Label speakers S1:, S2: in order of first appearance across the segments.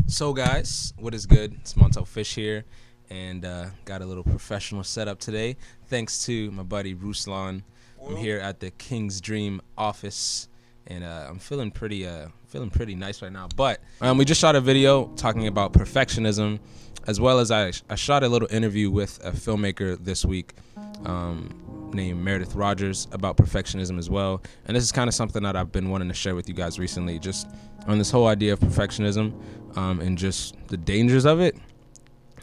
S1: So guys, what is good? It's Montell Fish here, and got a little professional setup today thanks to my buddy Ruslan. I'm here at the King's Dream office, and I'm feeling pretty nice right now. But we just shot a video talking about perfectionism, as well as I shot a little interview with a filmmaker this week named Meredith Rogers about perfectionism as well. And this is kind of something that I've been wanting to share with you guys recently, just on this whole idea of perfectionism and just the dangers of it.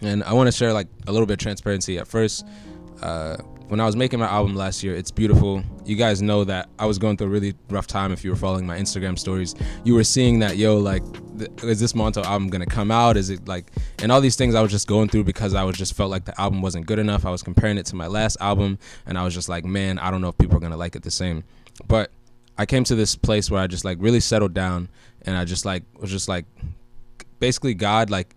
S1: And I want to share like a little bit of transparency. At first, when I was making my album last year, It's Beautiful, you guys know that I was going through a really rough time. If you were following my Instagram stories, you were seeing that, yo, like, is this Montell album gonna come out? Is it like, and all these things I was just going through because I was just felt like the album wasn't good enough. I was comparing it to my last album, and I was just like, man, I don't know if people are gonna like it the same. But I came to this place where I just like really settled down, and I just like was just like, basically, God, like,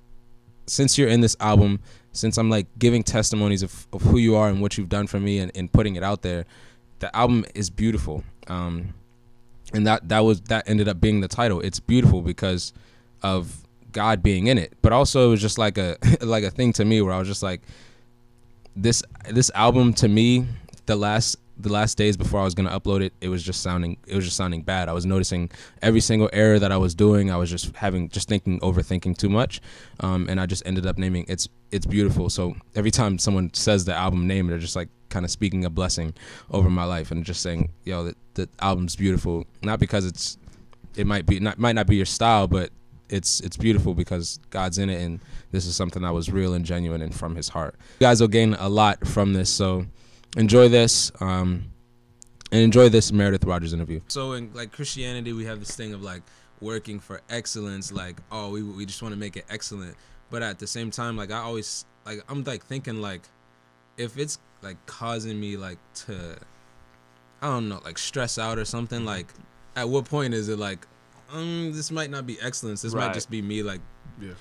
S1: since you're in this album, since I'm like giving testimonies of who you are and what you've done for me and putting it out there, the album is beautiful. And that ended up being the title. It's beautiful because of God being in it. But also it was just like a like a thing to me where I was just like, this album to me, the last days before I was gonna upload it, it was just sounding bad. I was noticing every single error that I was doing. I was just overthinking too much, and I just ended up naming It's Beautiful. So every time someone says the album name, they're just like kind of speaking a blessing over my life and just saying, yo, the album's beautiful. Not because it might not be your style, but it's beautiful because God's in it, and this is something that was real and genuine and from His heart. You guys will gain a lot from this, so enjoy this, and enjoy this Meredith Rogers interview. So in like Christianity, we have this thing of like working for excellence, like, oh, we just want to make it excellent. But at the same time, like I'm like thinking like, if it's like causing me like to, I don't know, like stress out or something, like at what point is it like, this might not be excellence, this might just be me like,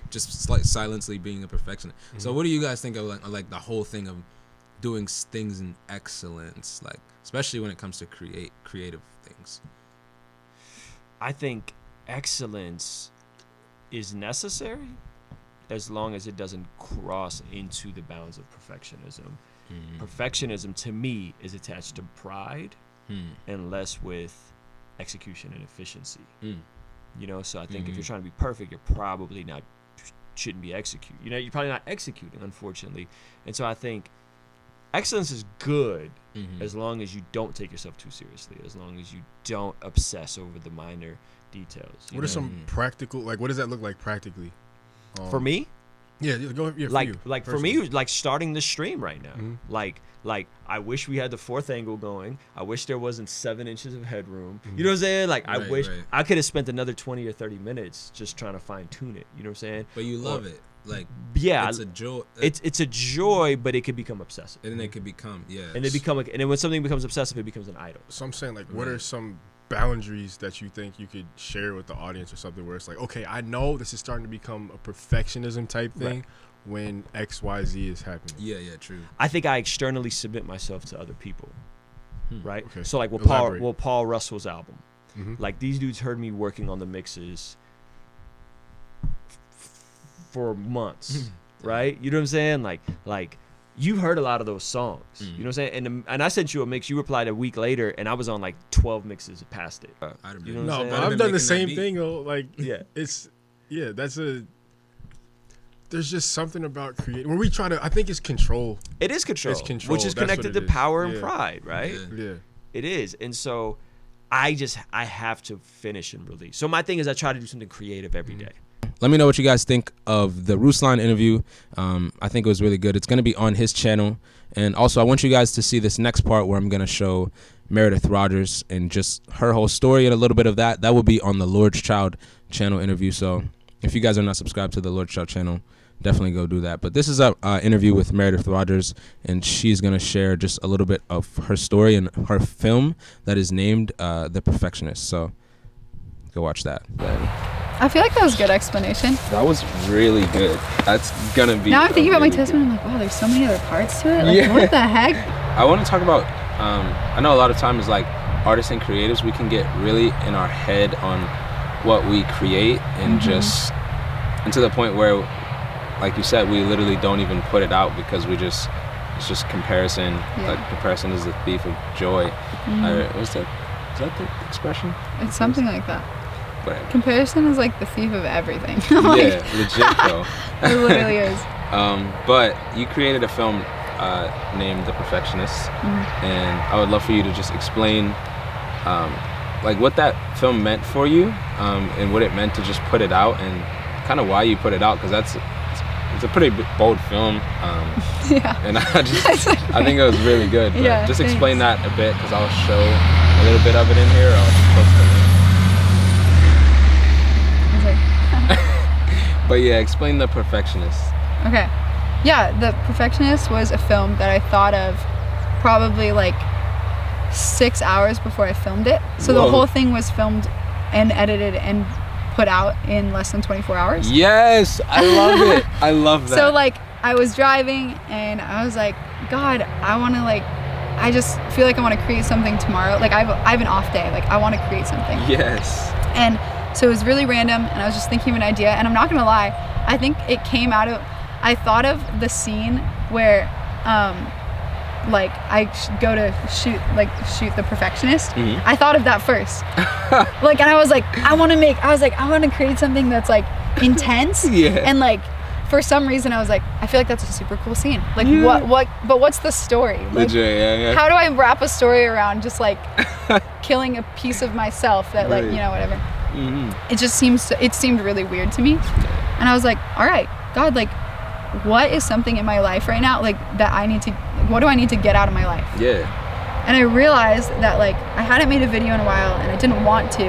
S1: just like silently being a perfectionist. So what do you guys think of like the whole thing of doing things in excellence, like especially when it comes to creative things?
S2: I think excellence is necessary as long as it doesn't cross into the bounds of perfectionism. Perfectionism to me is attached to pride and less with execution and efficiency. You know, so I think if you're trying to be perfect, you're probably not shouldn't be executing. You know, you're probably not executing, unfortunately. And so I think excellence is good as long as you don't take yourself too seriously, as long as you don't obsess over the minor details.
S3: What are some practical, like, what does that look like practically?
S2: For me?
S3: Yeah, go. Yeah,
S2: like,
S3: for you.
S2: Like for me, like starting the stream right now. Like I wish we had the fourth angle going. I wish there wasn't 7 inches of headroom. You know what I'm saying? Like I wish I could have spent another 20 or 30 minutes just trying to fine tune it. You know what I'm saying?
S1: But you love it. Like,
S2: yeah,
S1: it's a joy.
S2: It's a joy, but it could become obsessive.
S1: And then it could become,
S2: and then when something becomes obsessive, it becomes an idol.
S3: So I'm saying, like, what are some boundaries that you think you could share with the audience or something where it's like, okay, I know this is starting to become a perfectionism type thing when XYZ is happening.
S1: Yeah, true.
S2: I think I externally submit myself to other people, right? Okay. So like, Paul Russell's album, like these dudes heard me working on the mixes for months, right? You know what I'm saying? Like you've heard a lot of those songs. You know what I'm saying? And I sent you a mix. You replied a week later, and I was on like 12 mixes past it. You know what I'm saying?
S3: But I've done the same thing though. Like, there's just something about creating when we try to. I think it's control.
S2: It is control. It's control, which is connected to power and pride, right? Yeah, it is. And so I have to finish and release. So my thing is I try to do something creative every day.
S1: Let me know what you guys think of the Ruslan interview. I think it was really good. It's going to be on his channel. And also, I want you guys to see this next part where I'm going to show Meredith Rogers and just her whole story and a little bit of that. That will be on the Lord's Child channel interview. So if you guys are not subscribed to the Lord's Child channel, definitely go do that. But this is an interview with Meredith Rogers, and she's going to share just a little bit of her story and her film that is named The Perfectionist. So go watch that.
S4: I feel like that was a good explanation.
S1: That was really good. That's gonna be.
S4: Now I'm thinking about my testimony. I'm like, wow, there's so many other parts to it. Like, what the heck?
S1: I want to talk about. I know a lot of times, like artists and creatives, we can get really in our head on what we create and just and to the point where, like you said, we literally don't even put it out because it's just comparison.
S4: Yeah.
S1: Like comparison is the thief of joy. Is that the expression?
S4: It's something like that.
S1: But
S4: Comparison is like the thief of everything.
S1: yeah, legit though.
S4: It literally is.
S1: But you created a film named The Perfectionist, and I would love for you to just explain like what that film meant for you, and what it meant to just put it out, and kind of why you put it out, because it's a pretty bold film.
S4: Yeah.
S1: And I think it was really good. But
S4: Yeah,
S1: just
S4: thanks.
S1: explain that a bit, because I'll show a little bit of it in here. I'll just post the link. But yeah, explain The Perfectionist.
S4: Okay. Yeah, The Perfectionist was a film that I thought of probably like 6 hours before I filmed it. So
S1: Whoa.
S4: the whole thing was filmed and edited and put out in less than 24 hours.
S1: Yes, I love it. I love that.
S4: So like I was driving and I was like, God, I just feel like I want to create something tomorrow. Like I have an off day. Like I want to create something.
S1: Yes.
S4: And so it was really random, and I was just thinking of an idea, and I'm not gonna lie, I think it came out of, I thought of the scene where like I go to shoot The Perfectionist. I thought of that first. Like, and I was like, I want to create something that's like intense.
S1: Yeah.
S4: And like for some reason I was like, I feel like that's a super cool scene. Like but what's the story? Like,
S1: Legit, yeah.
S4: how do I wrap a story around just like killing a piece of myself that like,
S1: Right.
S4: you know, whatever. It just seemed really weird to me. And I was like, all right, God, like what is something in my life right now like that what do I need to get out of my life?
S1: Yeah.
S4: And I realized that like I hadn't made a video in a while and I didn't want to.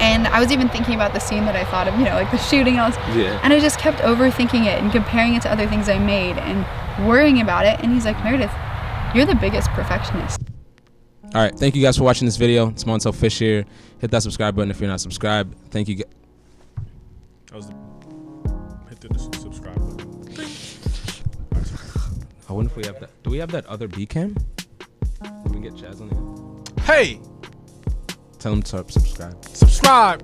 S4: And I was even thinking about the scene that I thought of, you know, like the shooting and all this.
S1: Yeah.
S4: And I just kept overthinking it and comparing it to other things I made and worrying about it. And he's like, Meredith, you're the biggest perfectionist.
S1: All right, thank you guys for watching this video. It's Montell Fish here. Hit that subscribe button if you're not subscribed. Thank you.
S3: Hit the subscribe button.
S1: I wonder if we have that. Do we have that other B cam? We can get Chaz on there.
S3: Hey,
S1: Tell him to subscribe.
S3: subscribe.